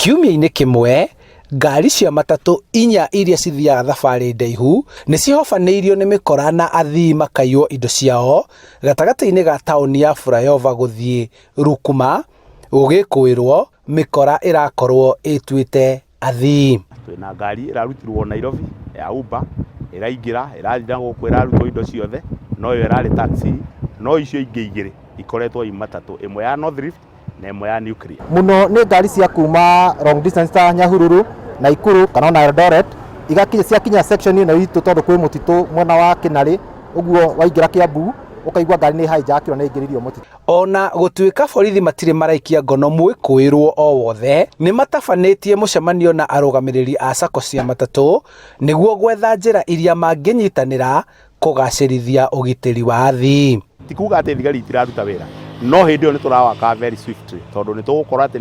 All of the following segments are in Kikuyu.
Kiumia-inĩ kimwe ngari cia matatu inya iria cithiaga thabari ndaihu nĩ cihofanĩirio nĩ mĩkora na athii makaiwo indo ciao gatagati-inĩ ga taũni ya flyover guthii Rukuma gũgĩkũĩrwo mĩkora ĩrakorwo ĩtuĩte athii. Twĩna ngari ĩrarutirwo Nairobi ya Uber ĩraingĩra ĩrathiĩ gũkũ ĩrarutwo indo ciothe, no yo ĩrarĩ taxi, no icio ingĩ igĩrĩ ikoretwo i matatu, ĩmwe ya North Rift na ĩmwe ya Nuclear. Muno nĩ ngari cia kuma long distance ta Nyahururu, Nakuru kana na Eldoret igakinya ciakinya section ĩno itũ tondũ kwĩ mũtitũ mwena wa Kinari, ũguo waingĩra Kiambu ukaigua ngari nĩ hijackirwo na ingĩririo mũtitũ. Ona gũtuĩka borithi matirĩ maraikia ngono mwĩkũĩrwo o wothe nĩ matabanĩtie mũcemanio na arugamiriri a ciiko cia matatu nĩguo gwetha njĩra iria mangĩnyitanĩra kũgacĩrithia ugitiri wa athii. Ti kuga atĩ thigari itiraruta wĩra, no hĩndĩ ĩyo nĩ tũrawaka very swiftly tondũ nĩ tũgũkora atĩ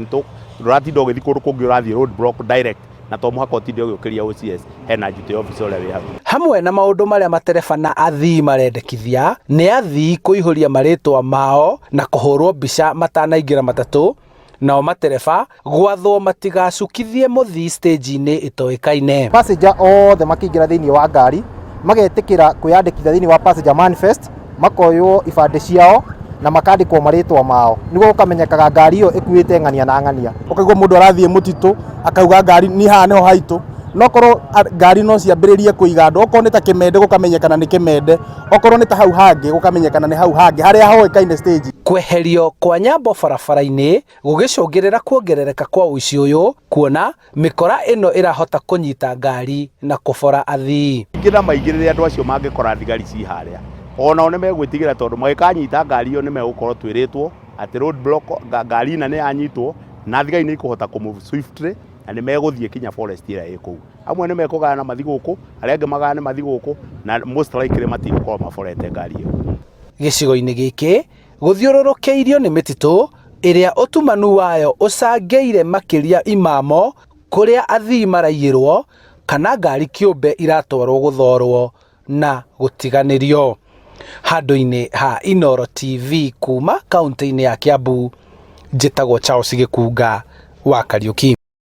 ndũratinda ũgĩthiĩ kũndũ kũngĩ ũrathiĩ road block direct na to mũhaka ũtinde ũgĩũkĩria OCS hena duty officer ũrĩa wĩ hakuhĩ. Hamwe na maũndũ marĩa Matereba na athii marendekithia nĩ athii kũihũria marĩtwa mao na kũhũrwo mbica matanaingĩra matatu, nao Matereba gwathwo matigacukithie mũthii stage-inĩ ĩtoĩkaine. Passenger othe makĩingĩra thĩinĩ wa ngari magetĩkĩra kwĩyandĩkithia thĩinĩ wa passenger manifest, makoywo ibandĩ ciao na makandĩkwo marĩtwa mao nĩguo gũkamenyekaga ngari ĩyo ĩkuĩte ng'ania na ng'ania. Ũkaigua mũndũ arathiĩ mũtitũ akauga ngari nĩ haha nĩho haitũ, no korwo ngari no ciambĩrĩrie kũiga andũ, okorwo nĩ ta Kimende gũkamenyekana nĩ Kimende, okorwo nĩ ta hau hangĩ gũkamenyekana nĩ hau hangĩ harĩa hoĩkaine stage. Kweherio kwa nyambo barabara-inĩ gũgĩcũngĩrĩra kuongerereka kwa ũici ũyũ, kuona mĩkora ĩno ĩrahota kũnyita ngari na kũbora athii. Ingĩna maingĩrĩre andũ acio mangĩkora thigari ci harĩa, onao nĩ megwĩtigĩra tondũ magĩkanyita ngari ĩyo nĩ megũkorwo twĩrĩtwo atĩ road block ngari ĩna nĩ yanyitwo na thigari nĩ ikũhota kũmove swiftly na nĩ megũthiĩ kinya forest ĩrĩa ĩ kũu. Amwe nĩ mekũgayana mathi gũkũ, arĩa angĩ magayane mathi gũkũ na most likely matigũkorwo maborete ngari ĩyo. Gĩcigo-inĩ gĩkĩ gũthiũrũrũkĩirio nĩ mĩtitũ ĩrĩa ũtumanu wayo ũcangĩire makĩria imamo kũrĩa athii maraiyĩrwo kana ngari kĩũmbe iratwarwo gũthorwo na gũtiganĩrio. Handũ-inĩ ha Inooro TV kuma kaunti-inĩ ya Kiambu, njĩtagwo Charles Gĩkunga wa Kariũki.